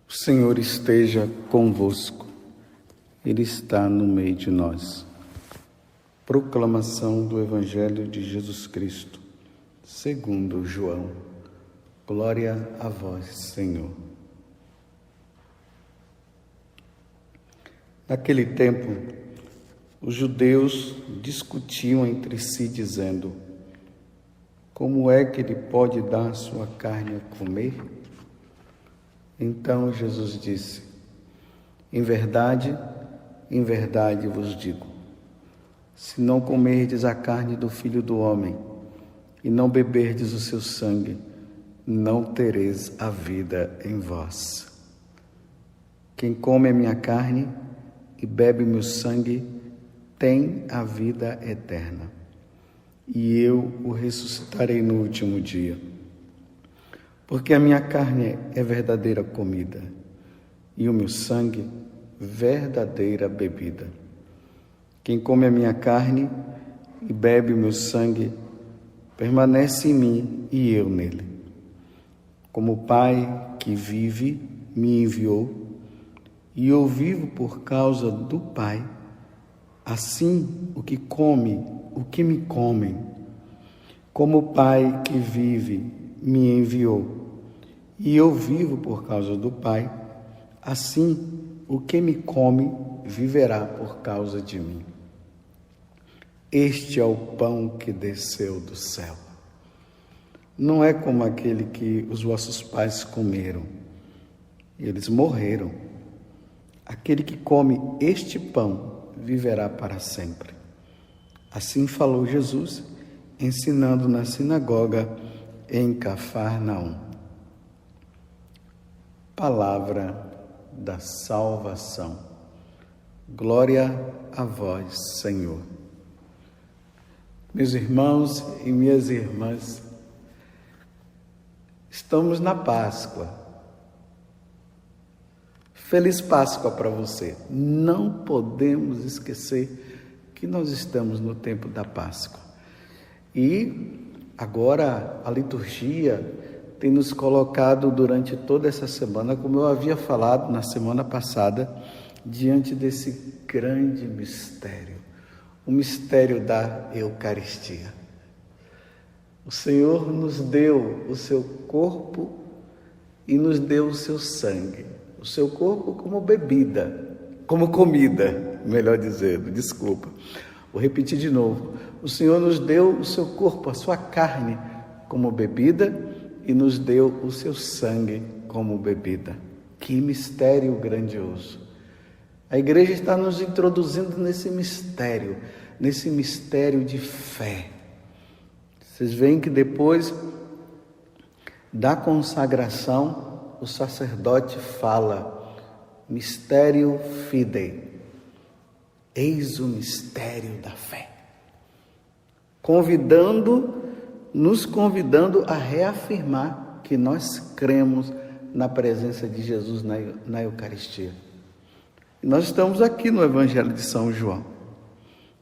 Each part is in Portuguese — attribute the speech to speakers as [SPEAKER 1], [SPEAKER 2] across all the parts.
[SPEAKER 1] O Senhor esteja convosco, Ele está no meio de nós. Proclamação do Evangelho de Jesus Cristo, segundo João. Glória a vós, Senhor. Naquele tempo, os judeus discutiam entre si, dizendo: como é que ele pode dar sua carne a comer? Então Jesus disse: em verdade vos digo, se não comerdes a carne do Filho do Homem e não beberdes o seu sangue, não tereis a vida em vós. Quem come a minha carne e bebe o meu sangue tem a vida eterna, e eu o ressuscitarei no último dia. Porque a minha carne é verdadeira comida, e o meu sangue verdadeira bebida. Quem come a minha carne e bebe o meu sangue, permanece em mim e eu nele. Como o Pai que vive me enviou, e eu vivo por causa do Pai, assim o que me comem, como o Pai que vive me enviou, e eu vivo por causa do Pai, assim o que me come viverá por causa de mim. Este é o pão que desceu do céu. Não é como aquele que os vossos pais comeram, e eles morreram. Aquele que come este pão viverá para sempre. Assim falou Jesus, ensinando na sinagoga em Cafarnaum. Palavra da salvação. Glória a vós, Senhor. Meus irmãos e minhas irmãs, estamos na Páscoa. Feliz Páscoa para você. Não podemos esquecer que nós estamos no tempo da Páscoa. E agora a liturgia tem nos colocado durante toda essa semana, como eu havia falado na semana passada, diante desse grande mistério, o mistério da Eucaristia. O Senhor nos deu o seu corpo e nos deu o seu sangue. O seu corpo como bebida, como comida, melhor dizendo, desculpa. Vou repetir de novo. O Senhor nos deu o seu corpo, a sua carne, como bebida, e nos deu o seu sangue como bebida. Que mistério grandioso! A igreja está nos introduzindo nesse mistério de fé. Vocês veem que depois da consagração, o sacerdote fala: Mysterium Fidei. Eis o mistério da fé. Nos convidando a reafirmar que nós cremos na presença de Jesus na Eucaristia. E nós estamos aqui no Evangelho de São João.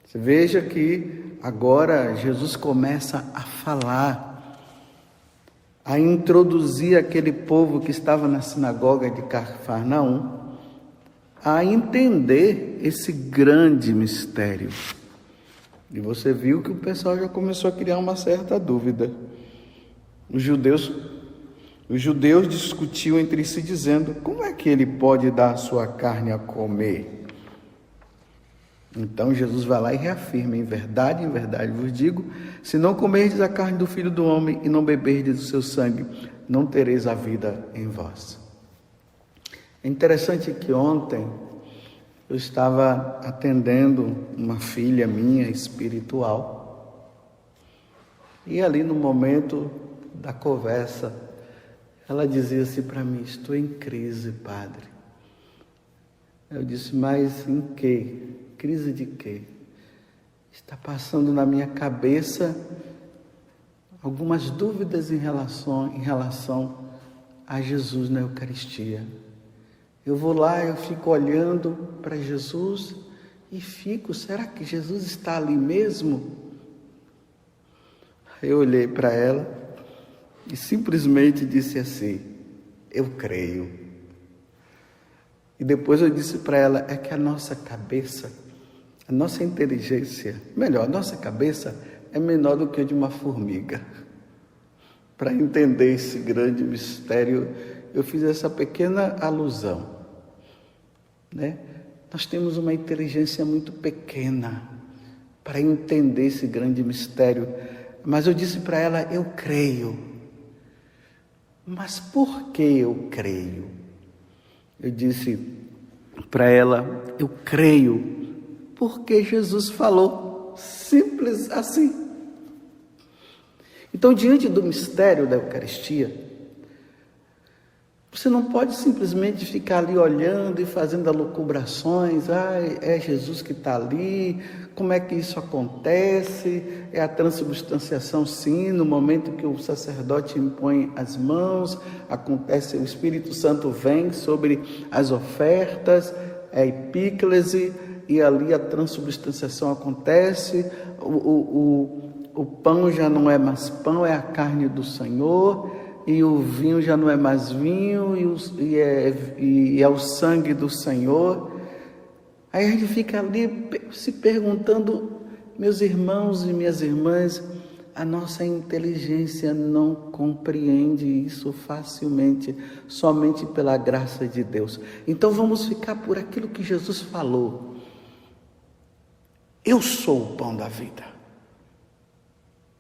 [SPEAKER 1] Você veja que agora Jesus começa a falar, a introduzir aquele povo que estava na sinagoga de Cafarnaum, a entender esse grande mistério. E você viu que o pessoal já começou a criar uma certa dúvida. Os judeus discutiam entre si, dizendo: como é que ele pode dar a sua carne a comer? Então Jesus vai lá e reafirma: em verdade vos digo, se não comerdes a carne do Filho do Homem e não beberdes o seu sangue, não tereis a vida em vós. É interessante que ontem eu estava atendendo uma filha minha espiritual, e ali no momento da conversa, ela dizia assim para mim: estou em crise, padre. Eu disse: mas em quê? Crise de quê? Está passando na minha cabeça algumas dúvidas em relação a Jesus na Eucaristia. Eu vou lá, eu fico olhando para Jesus e será que Jesus está ali mesmo? Eu olhei para ela e simplesmente disse assim: eu creio. E depois eu disse para ela, é que a nossa cabeça, a nossa inteligência, melhor, a nossa cabeça é menor do que a de uma formiga. Para entender esse grande mistério, eu fiz essa pequena alusão, né? Nós temos uma inteligência muito pequena para entender esse grande mistério. Mas eu disse para ela, eu creio. Mas por que eu creio? Eu disse para ela, eu creio porque Jesus falou, simples assim. Então, diante do mistério da Eucaristia, você não pode simplesmente ficar ali olhando e fazendo alucubrações, é Jesus que está ali, como é que isso acontece? É a transubstanciação, sim, no momento que o sacerdote impõe as mãos, acontece, o Espírito Santo vem sobre as ofertas, é a epíclese, e ali a transubstanciação acontece, o pão já não é mais pão, é a carne do Senhor, e o vinho já não é mais vinho, e é o sangue do Senhor. Aí a gente fica ali se perguntando, meus irmãos e minhas irmãs, a nossa inteligência não compreende isso facilmente, somente pela graça de Deus. Então vamos ficar por aquilo que Jesus falou. Eu sou o pão da vida.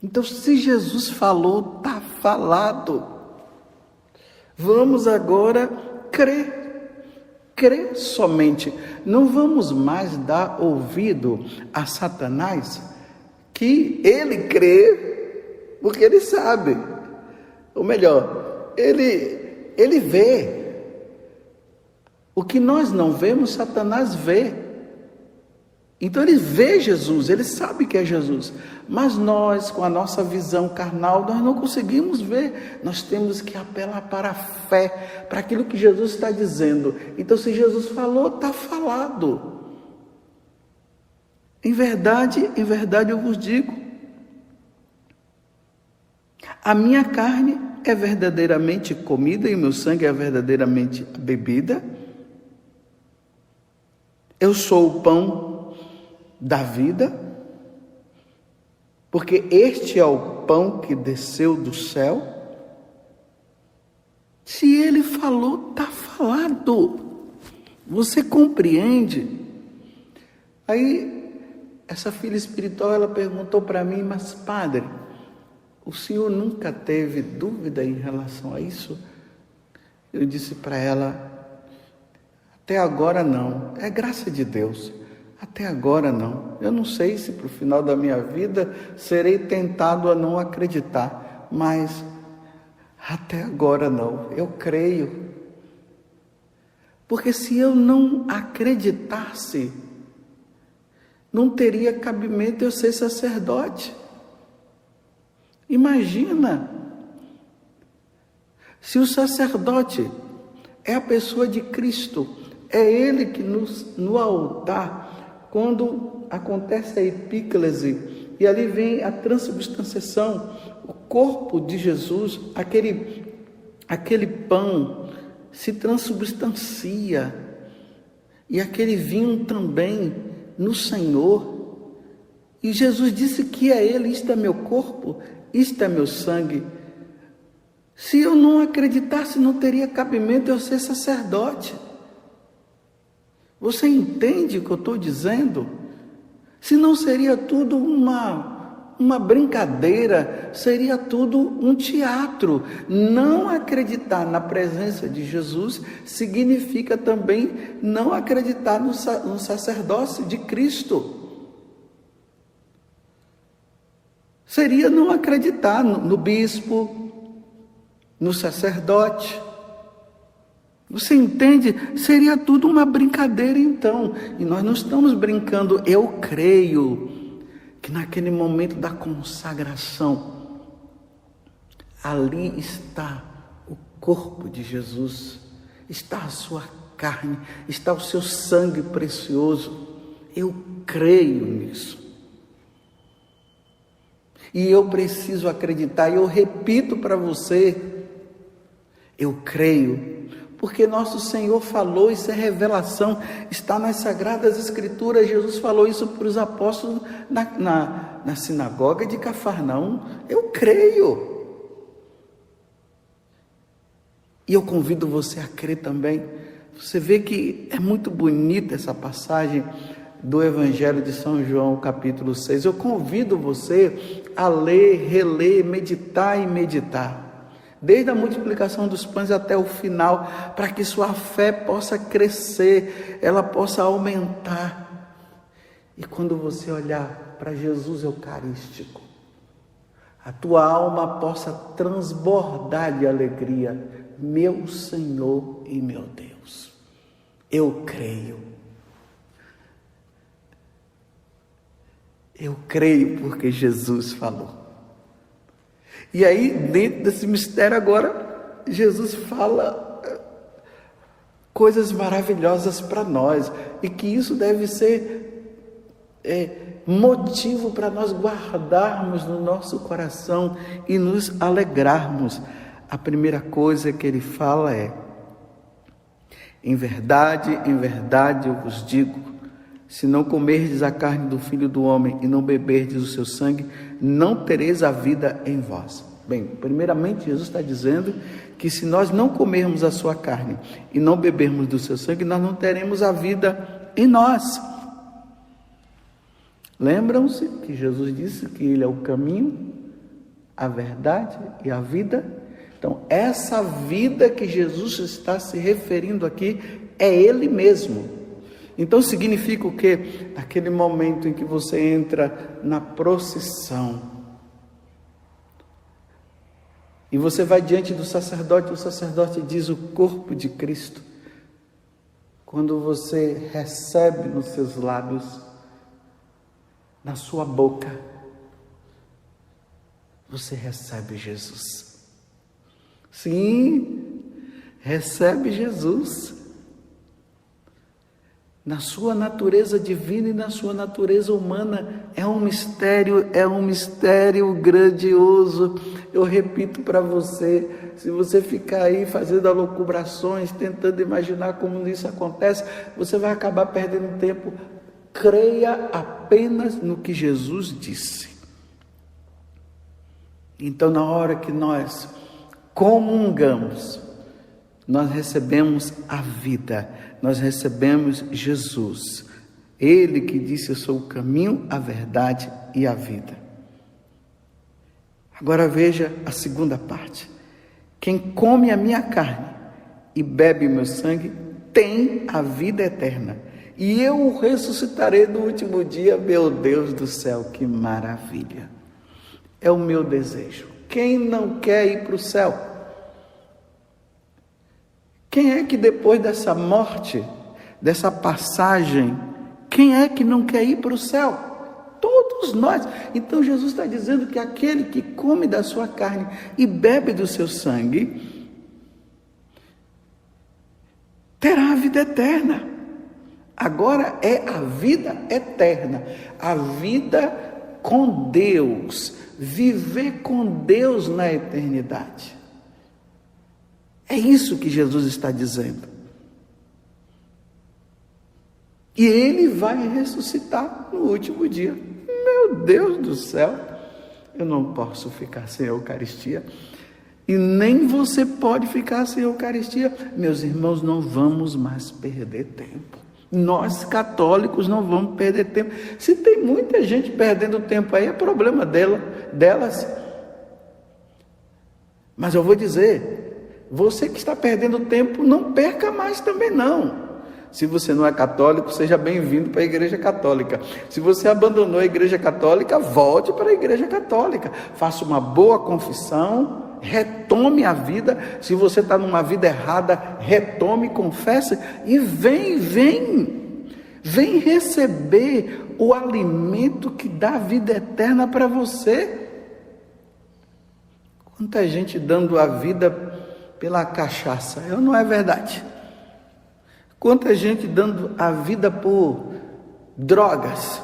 [SPEAKER 1] Então, se Jesus falou, está falado. Vamos agora crer somente. Não vamos mais dar ouvido a Satanás, que ele crê, porque ele sabe. Ou melhor, ele vê. O que nós não vemos, Satanás vê. Então ele vê Jesus, ele sabe que é Jesus, mas nós, com a nossa visão carnal, nós não conseguimos ver. Nós temos que apelar para a fé, para aquilo que Jesus está dizendo. Então, se Jesus falou, está falado. Em verdade eu vos digo, a minha carne é verdadeiramente comida e o meu sangue é verdadeiramente bebida. Eu sou o pão da vida, porque este é o pão que desceu do céu. Se ele falou, está falado. Você compreende? Aí, essa filha espiritual, ela perguntou para mim, mas padre, o senhor nunca teve dúvida em relação a isso? Eu disse para ela, até agora não, é graça de Deus. Até agora não. Eu não sei se para o final da minha vida serei tentado a não acreditar, mas até agora não. Eu creio. Porque se eu não acreditasse, não teria cabimento eu ser sacerdote. Imagina, se o sacerdote é a pessoa de Cristo, é ele que no altar, quando acontece a epíclese, e ali vem a transubstanciação, o corpo de Jesus, aquele pão se transubstancia, e aquele vinho também no Senhor. E Jesus disse que é Ele, isto é meu corpo, isto é meu sangue. Se eu não acreditasse, não teria cabimento eu ser sacerdote. Você entende o que eu estou dizendo? Senão seria tudo uma brincadeira, seria tudo um teatro. Não acreditar na presença de Jesus significa também não acreditar no sacerdócio de Cristo. Seria não acreditar no bispo, no sacerdote. Você entende? Seria tudo uma brincadeira então. E nós não estamos brincando. Eu creio que naquele momento da consagração, ali está o corpo de Jesus, está a sua carne, está o seu sangue precioso. Eu creio nisso. E eu preciso acreditar, e eu repito para você, eu creio, porque nosso Senhor falou, isso é revelação, está nas Sagradas Escrituras. Jesus falou isso para os apóstolos na sinagoga de Cafarnaum. Eu creio. E eu convido você a crer também. Você vê que é muito bonita essa passagem do Evangelho de São João, capítulo 6. Eu convido você a ler, reler, meditar e meditar. Desde a multiplicação dos pães até o final, para que sua fé possa crescer, ela possa aumentar. E quando você olhar para Jesus Eucarístico, a tua alma possa transbordar de alegria. Meu Senhor e meu Deus, eu creio. Eu creio porque Jesus falou. E aí, dentro desse mistério agora, Jesus fala coisas maravilhosas para nós. E que isso deve ser motivo para nós guardarmos no nosso coração e nos alegrarmos. A primeira coisa que ele fala é: em verdade eu vos digo, se não comerdes a carne do Filho do Homem e não beberdes o seu sangue, não tereis a vida em vós. Bem, primeiramente Jesus está dizendo que se nós não comermos a sua carne e não bebermos do seu sangue, nós não teremos a vida em nós. Lembram-se que Jesus disse que Ele é o caminho, a verdade e a vida? Então, essa vida que Jesus está se referindo aqui é Ele mesmo. Então significa o quê? Naquele momento em que você entra na procissão e você vai diante do sacerdote, o sacerdote diz o corpo de Cristo. Quando você recebe nos seus lábios, na sua boca, você recebe Jesus. Sim, recebe Jesus. Na sua natureza divina e na sua natureza humana. É um mistério grandioso. Eu repito para você, se você ficar aí fazendo alocubrações, tentando imaginar como isso acontece, você vai acabar perdendo tempo. Creia apenas no que Jesus disse. Então, na hora que nós comungamos, nós recebemos a vida, nós recebemos Jesus. Ele que disse: eu sou o caminho, a verdade e a vida. Agora veja a segunda parte. Quem come a minha carne e bebe o meu sangue tem a vida eterna, e eu o ressuscitarei no último dia. Meu Deus do céu, que maravilha! É o meu desejo. Quem não quer ir para o céu? Quem é que depois dessa morte, dessa passagem, quem é que não quer ir para o céu? Todos nós. Então Jesus está dizendo que aquele que come da sua carne e bebe do seu sangue terá a vida eterna. Agora é a vida eterna, a vida com Deus, viver com Deus na eternidade. É isso que Jesus está dizendo. E Ele vai ressuscitar no último dia. Meu Deus do céu, eu não posso ficar sem a Eucaristia. E nem você pode ficar sem a Eucaristia. Meus irmãos, não vamos mais perder tempo. Nós católicos não vamos perder tempo. Se tem muita gente perdendo tempo aí, é problema delas. Mas eu vou dizer, você que está perdendo tempo, não perca mais também não. Se você não é católico, seja bem-vindo para a Igreja Católica. Se você abandonou a Igreja Católica, volte para a Igreja Católica. Faça uma boa confissão, retome a vida. Se você está numa vida errada, retome, confesse e vem receber o alimento que dá vida eterna para você. Quanta gente dando a vida pela cachaça, não é verdade? Quanta gente dando a vida por drogas.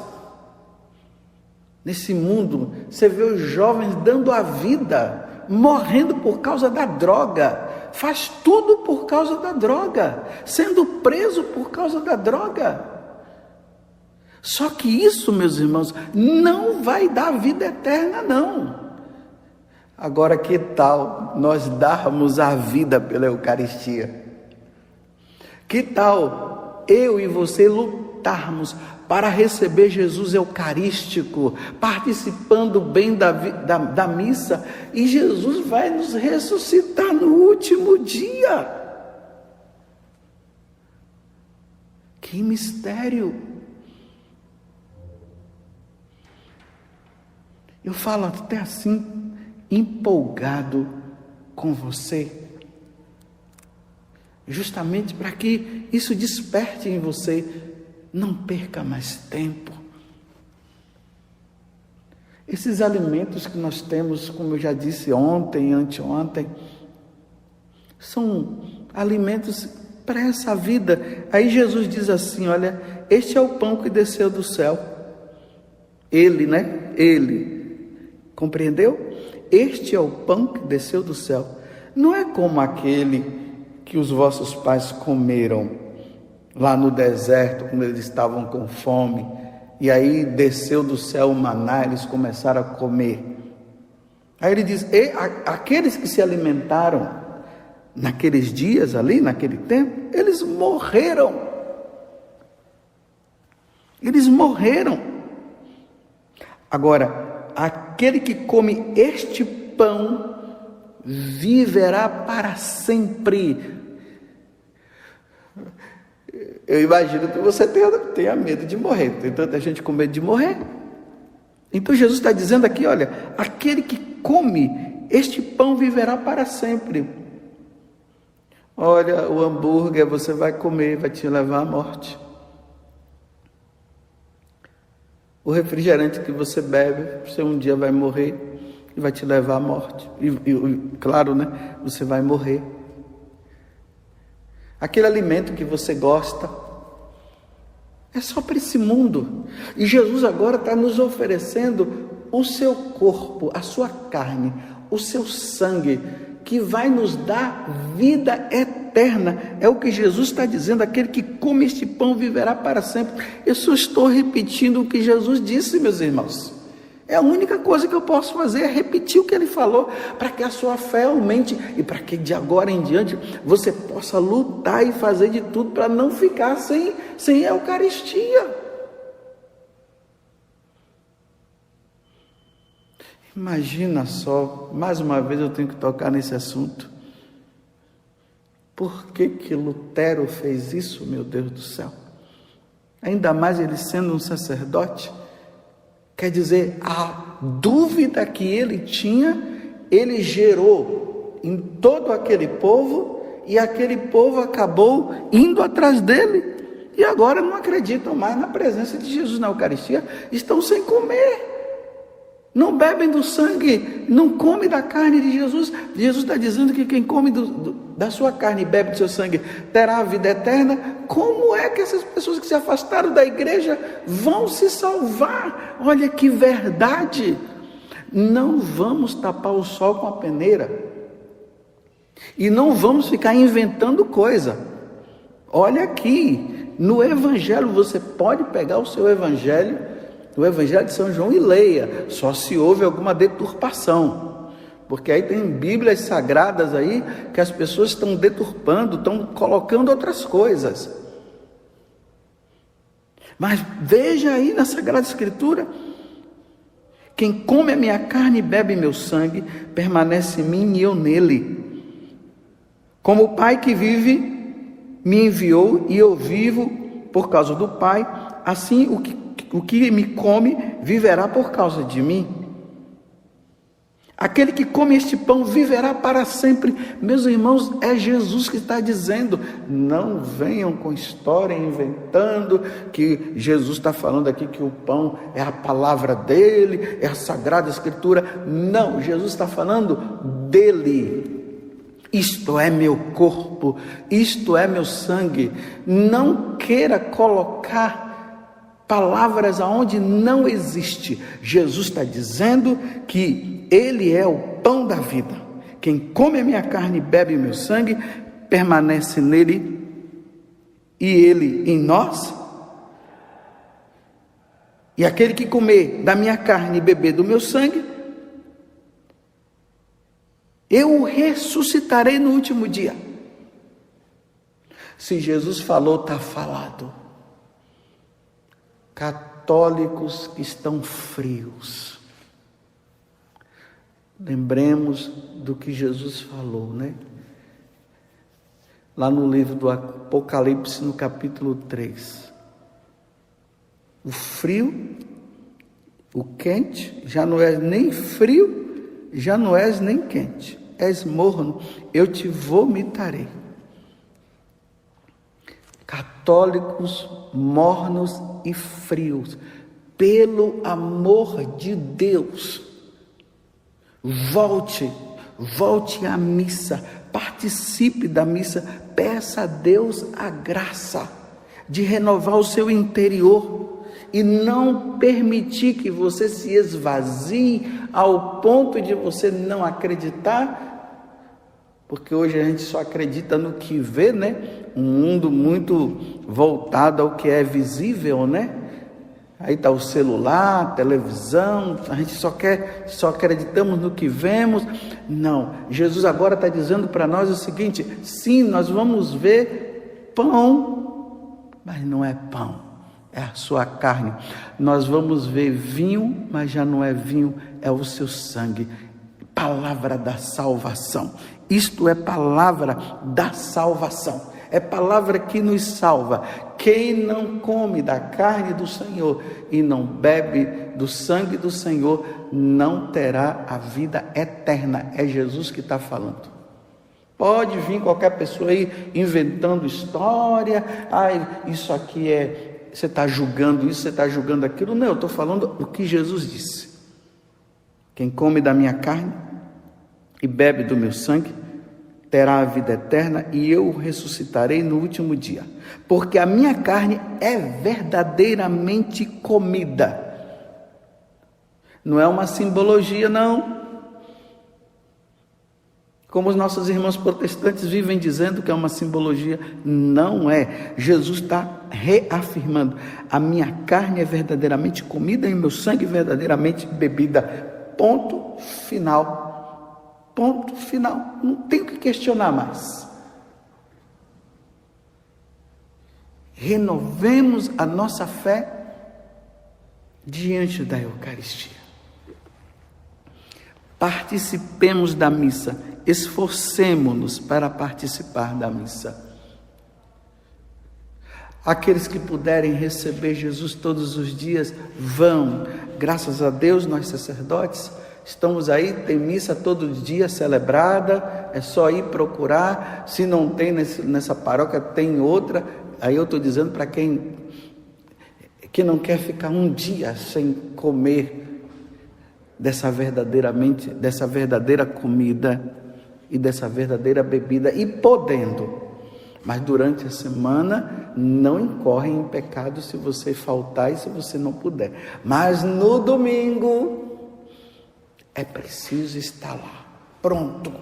[SPEAKER 1] Nesse mundo, você vê os jovens dando a vida, morrendo por causa da droga, faz tudo por causa da droga, sendo preso por causa da droga. Só que isso, meus irmãos, não vai dar vida eterna, não. Agora, que tal nós darmos a vida pela Eucaristia? Que tal eu e você lutarmos para receber Jesus eucarístico, participando bem da missa, e Jesus vai nos ressuscitar no último dia? Que mistério! Eu falo até assim, empolgado com você, justamente para que isso desperte em você. Não perca mais tempo. Esses alimentos que nós temos, como eu já disse ontem, anteontem, são alimentos para essa vida. Aí Jesus diz assim, olha, este é o pão que desceu do céu. Ele, né? Ele. Compreendeu? Este é o pão que desceu do céu. Não é como aquele que os vossos pais comeram lá no deserto, quando eles estavam com fome, e aí desceu do céu o maná, eles começaram a comer. Aí ele diz, aqueles que se alimentaram naqueles dias ali, naquele tempo, eles morreram. Eles morreram. Agora, aquele que come este pão viverá para sempre. Eu imagino que você tenha medo de morrer. Tem tanta gente com medo de morrer. Então Jesus está dizendo aqui, olha, aquele que come este pão viverá para sempre. Olha, o hambúrguer você vai comer, vai te levar à morte. O refrigerante que você bebe, você um dia vai morrer e vai te levar à morte. E claro, né? Você vai morrer. Aquele alimento que você gosta é só para esse mundo. E Jesus agora está nos oferecendo o seu corpo, a sua carne, o seu sangue, que vai nos dar vida eterna. É o que Jesus está dizendo, aquele que come este pão viverá para sempre. Eu só estou repetindo o que Jesus disse, meus irmãos. É a única coisa que eu posso fazer, é repetir o que ele falou, para que a sua fé aumente e para que de agora em diante você possa lutar e fazer de tudo para não ficar sem a Eucaristia. Imagina só, mais uma vez eu tenho que tocar nesse assunto. Por que Lutero fez isso, meu Deus do céu? Ainda mais ele sendo um sacerdote. Quer dizer, a dúvida que ele tinha, ele gerou em todo aquele povo, e aquele povo acabou indo atrás dele, e agora não acreditam mais na presença de Jesus na Eucaristia, estão sem comer, não bebem do sangue, não comem da carne de Jesus. Jesus está dizendo que quem come da sua carne e bebe do seu sangue terá a vida eterna. Como é que essas pessoas que se afastaram da igreja vão se salvar? Olha que verdade! Não vamos tapar o sol com a peneira e não vamos ficar inventando coisa. Olha aqui, no Evangelho, você pode pegar o seu Evangelho, o Evangelho de São João, e leia, só se houve alguma deturpação, porque aí tem Bíblias sagradas aí que as pessoas estão deturpando, estão colocando outras coisas. Mas veja aí na Sagrada Escritura, quem come a minha carne e bebe meu sangue, permanece em mim e eu nele. Como o Pai que vive me enviou e eu vivo por causa do Pai, assim o que me come viverá por causa de mim. Aquele que come este pão viverá para sempre. Meus irmãos, é Jesus que está dizendo. Não venham com história inventando que Jesus está falando aqui que o pão é a palavra dele, é a Sagrada Escritura. Não, Jesus está falando dele. Isto é meu corpo, isto é meu sangue. Não queira colocar palavras aonde não existe. Jesus está dizendo que Ele é o pão da vida, Quem come a minha carne e bebe o meu sangue, permanece nele e ele em nós. E aquele que comer da minha carne e beber do meu sangue, eu o ressuscitarei no último dia. Se Jesus falou, está falado. Católicos que estão frios, lembremos do que Jesus falou, né? Lá no livro do Apocalipse, no capítulo 3. O frio, o quente, já não és nem frio, já não és nem quente. És morno, eu te vomitarei. Católicos mornos e frios, pelo amor de Deus, volte à missa, participe da missa, peça a Deus a graça de renovar o seu interior e não permitir que você se esvazie ao ponto de você não acreditar, porque hoje a gente só acredita no que vê, né? Um mundo muito voltado ao que é visível, né? Aí está o celular, a televisão, a gente só acreditamos no que vemos. Não, Jesus agora está dizendo para nós o seguinte: sim, nós vamos ver pão, mas não é pão, é a sua carne. Nós vamos ver vinho, mas já não é vinho, é o seu sangue. Palavra da salvação. Isto é palavra da salvação. É palavra que nos salva. Quem não come da carne do Senhor e não bebe do sangue do Senhor, não terá a vida eterna. É Jesus que está falando. Pode vir qualquer pessoa aí inventando história. Isso aqui você está julgando isso, você está julgando aquilo. Não, eu estou falando o que Jesus disse. Quem come da minha carne e bebe do meu sangue, terá a vida eterna e eu o ressuscitarei no último dia. Porque a minha carne é verdadeiramente comida. Não é uma simbologia, não. Como os nossos irmãos protestantes vivem dizendo que é uma simbologia. Não é. Jesus está reafirmando: a minha carne é verdadeiramente comida e meu sangue verdadeiramente bebida. Ponto final. Ponto final. Não tem o que questionar mais. Renovemos a nossa fé diante da Eucaristia. Participemos da missa. Esforcemo-nos para participar da missa. Aqueles que puderem receber Jesus todos os dias, vão. Graças a Deus, nós sacerdotes estamos aí, tem missa todo dia celebrada, é só ir procurar. Se não tem nessa paróquia, tem outra. Aí eu estou dizendo para quem que não quer ficar um dia sem comer dessa verdadeira comida e dessa verdadeira bebida, e podendo, mas durante a semana não incorre em pecado se você faltar e se você não puder. Mas no domingo é preciso estar lá, pronto,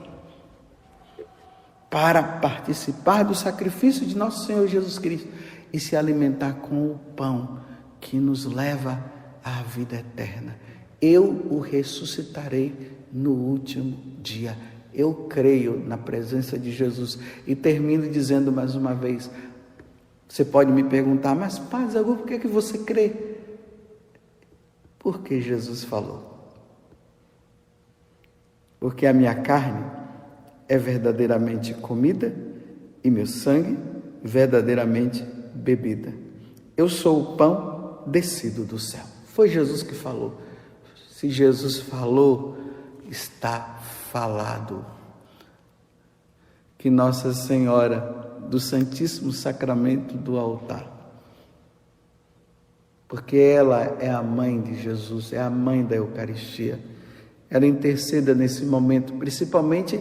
[SPEAKER 1] para participar do sacrifício de nosso Senhor Jesus Cristo e se alimentar com o pão que nos leva à vida eterna. Eu o ressuscitarei no último dia. Eu creio na presença de Jesus. E termino dizendo mais uma vez: você pode me perguntar, mas Padre Zagor, por que você crê? Porque Jesus falou. Porque a minha carne é verdadeiramente comida e meu sangue verdadeiramente bebida. Eu sou o pão descido do céu. Foi Jesus que falou. Se Jesus falou, está falado. Que Nossa Senhora do Santíssimo Sacramento do altar, porque ela é a mãe de Jesus, é a mãe da Eucaristia, ela interceda nesse momento, principalmente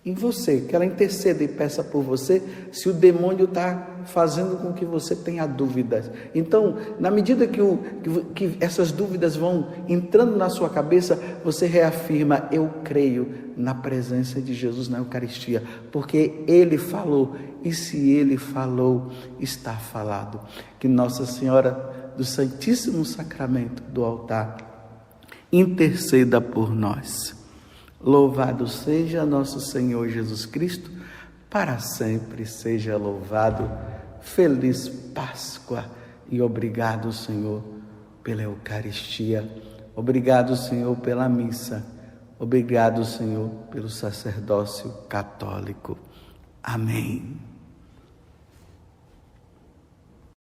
[SPEAKER 1] em você, que ela interceda e peça por você, se o demônio está fazendo com que você tenha dúvidas. Então, na medida que essas dúvidas vão entrando na sua cabeça, você reafirma: eu creio na presença de Jesus na Eucaristia, porque Ele falou, e se Ele falou, está falado. Que Nossa Senhora do Santíssimo Sacramento do altar interceda por nós. Louvado seja nosso Senhor Jesus Cristo, para sempre seja louvado. Feliz Páscoa e obrigado, Senhor, pela Eucaristia. Obrigado, Senhor, pela missa. Obrigado, Senhor, pelo sacerdócio católico. Amém.